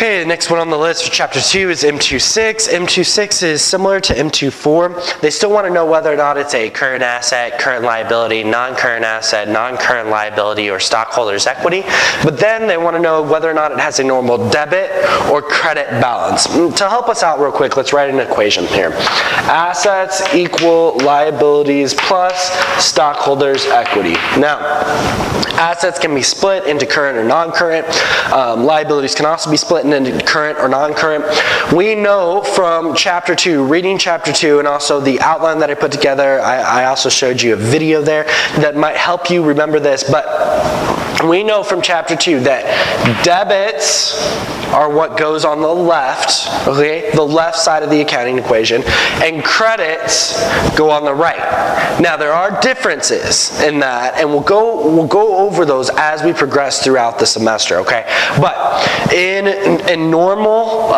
Okay, the next one on the list for chapter 2 is M26. M26 is similar to M24. They still want to know whether or not it's a current asset, current liability, non-current asset, non-current liability, or stockholders' equity. But then they want to know whether or not it has a normal debit or credit balance. To help us out real quick, let's write an equation here. Assets equal liabilities plus stockholders' equity. Now, assets can be split into current or non-current. Liabilities can also be split into current or non-current. We know from chapter 2, reading chapter 2, and also the outline that I put together, I also showed you a video there that might help you remember this, but we know from chapter 2 that debits are what goes on the left, okay, the left side of the accounting equation, and credits go on the right. Now there are differences in that, and we'll go over those as we progress throughout the semester, okay? But in normal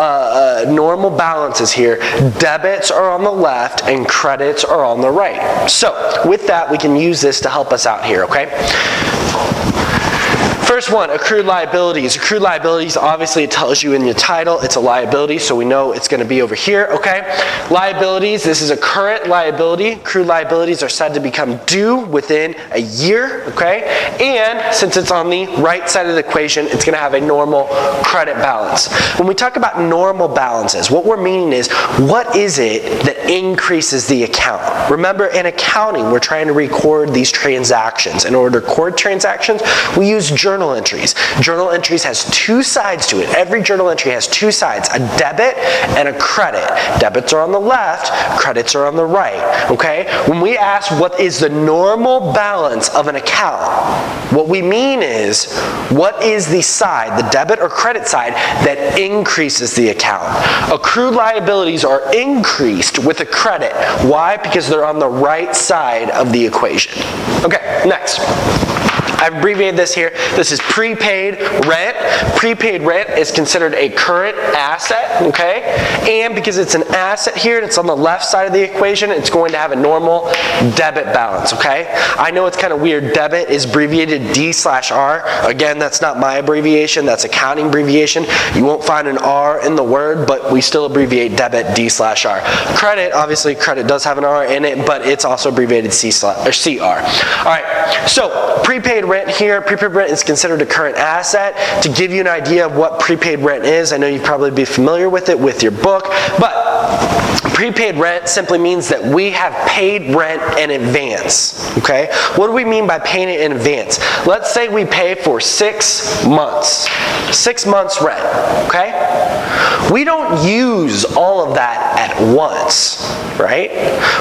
balances here, debits are on the left and credits are on the right. So with that, we can use this to help us out here, okay? First one, accrued liabilities. Accrued liabilities, obviously it tells you in your title, it's a liability, so we know it's going to be over here, okay? Liabilities, this is a current liability. Accrued liabilities are said to become due within a year, okay? And since it's on the right side of the equation, it's going to have a normal credit balance. When we talk about normal balances, what we're meaning is, what is it that increases the account? Remember, in accounting, we're trying to record these transactions. In order to record transactions, we use journal entries. Journal entries has two sides to it. Every journal entry has two sides, a debit and a credit. Debits are on the left, credits are on the right, okay? When we ask what is the normal balance of an account, what we mean is, what is the side, the debit or credit side, that increases the account? Accrued liabilities are increased with a credit. Why? Because they're on the right side of the equation. Okay, next. I've abbreviated this here. This is prepaid rent. Prepaid rent is considered a current asset, okay? And because it's an asset here and it's on the left side of the equation, it's going to have a normal debit balance, okay? I know it's kind of weird. Debit is abbreviated D/R. Again, that's not my abbreviation. That's accounting abbreviation. You won't find an R in the word, but we still abbreviate debit D/R. Credit, obviously credit does have an R in it, but it's also abbreviated CR. All right, so prepaid rent here, prepaid rent is considered a current asset. To give you an idea of what prepaid rent is, I know you'd probably be familiar with it with your book, but prepaid rent simply means that we have paid rent in advance, okay? What do we mean by paying it in advance? Let's say we pay for 6 months. 6 months rent, okay? We don't use all of that at once, right?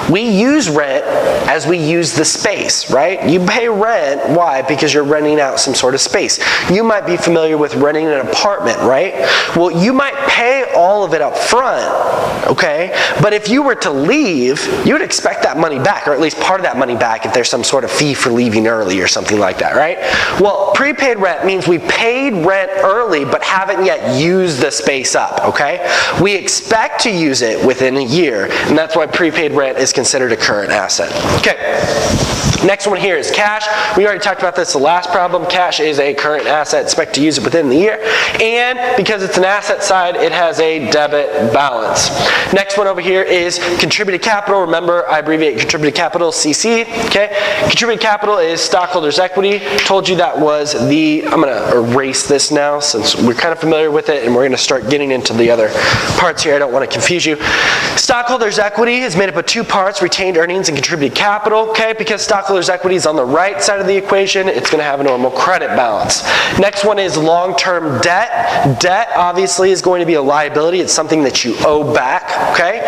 We use rent as we use the space, right? You pay rent, why? Because you're renting out some sort of space. You might be familiar with renting an apartment, right? Well, you might pay all of it up front, okay? But if you were to leave, you would expect that money back, or at least part of that money back if there's some sort of fee for leaving early or something like that, right? Well, prepaid rent means we paid rent early but haven't yet used the space up, okay? We expect to use it within a year, and that's why prepaid rent is considered a current asset. Okay. Next one here is cash. We already talked about this the last problem. Cash is a current asset, expect to use it within the year. And because it's an asset side, it has a debit balance. Next one over here is contributed capital. Remember, I abbreviate contributed capital, CC, okay? Contributed capital is stockholders' equity. Told you that was the, I'm gonna erase this now since we're kind of familiar with it and we're gonna start getting into the other parts here. I don't want to confuse you. Stockholders' equity is made up of two parts, retained earnings and contributed capital, okay? Because stockholders' equity is on the right side of the equation, it's going to have a normal credit balance. Next one is long-term debt. Debt obviously is going to be a liability. It's something that you owe back, okay?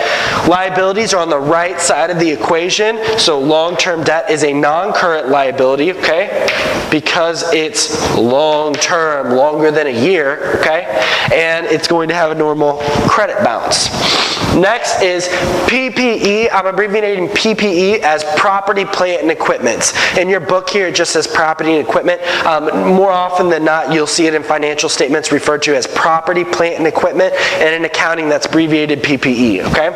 Liabilities are on the right side of the equation, so long-term debt is a non-current liability, okay? Because it's long-term, longer than a year, okay? And it's going to have a normal credit balance. Next is PPE. I'm abbreviating PPE as property, plant, and equipment. In your book here, it just says property and equipment. More often than not, you'll see it in financial statements referred to as property, plant, and equipment, and in accounting, that's abbreviated PPE, okay?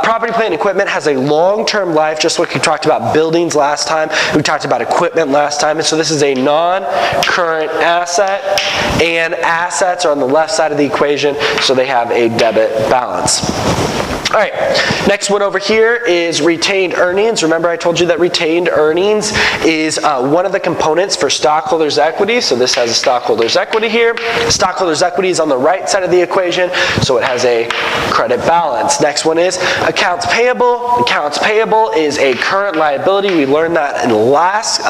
Property, plant, and equipment has a long-term life, just like we talked about buildings last time. We talked about equipment last time, and so this is a non-current asset, and assets are on the left side of the equation, so they have a debit balance. All right, next one over here is retained earnings. Remember I told you that retained earnings is one of the components for stockholders' equity. So this has a stockholders' equity here. Stockholders' equity is on the right side of the equation, so it has a credit balance. Next one is accounts payable. Accounts payable is a current liability. We learned that in the last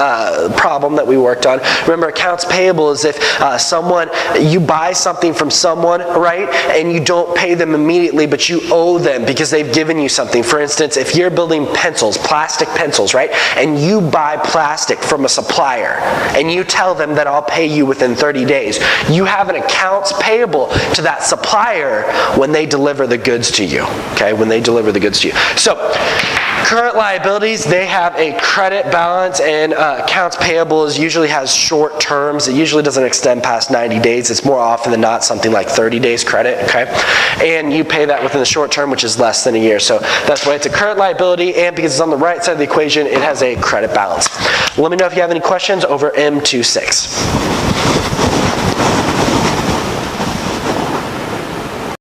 problem that we worked on. Remember, accounts payable is if you buy something from someone, right, and you don't pay them immediately, but you owe them because they've given you something. For instance, if you're building pencils, plastic pencils, right, and you buy plastic from a supplier and you tell them that I'll pay you within 30 days, you have an accounts payable to that supplier when they deliver the goods to you, okay, when they deliver the goods to you. So, current liabilities, they have a credit balance, and accounts payable usually has short terms. It usually doesn't extend past 90 days. It's more often than not something like 30 days credit, okay? And you pay that within the short term, which is less than a year. So that's why it's a current liability, and because it's on the right side of the equation, it has a credit balance. Let me know if you have any questions over M26.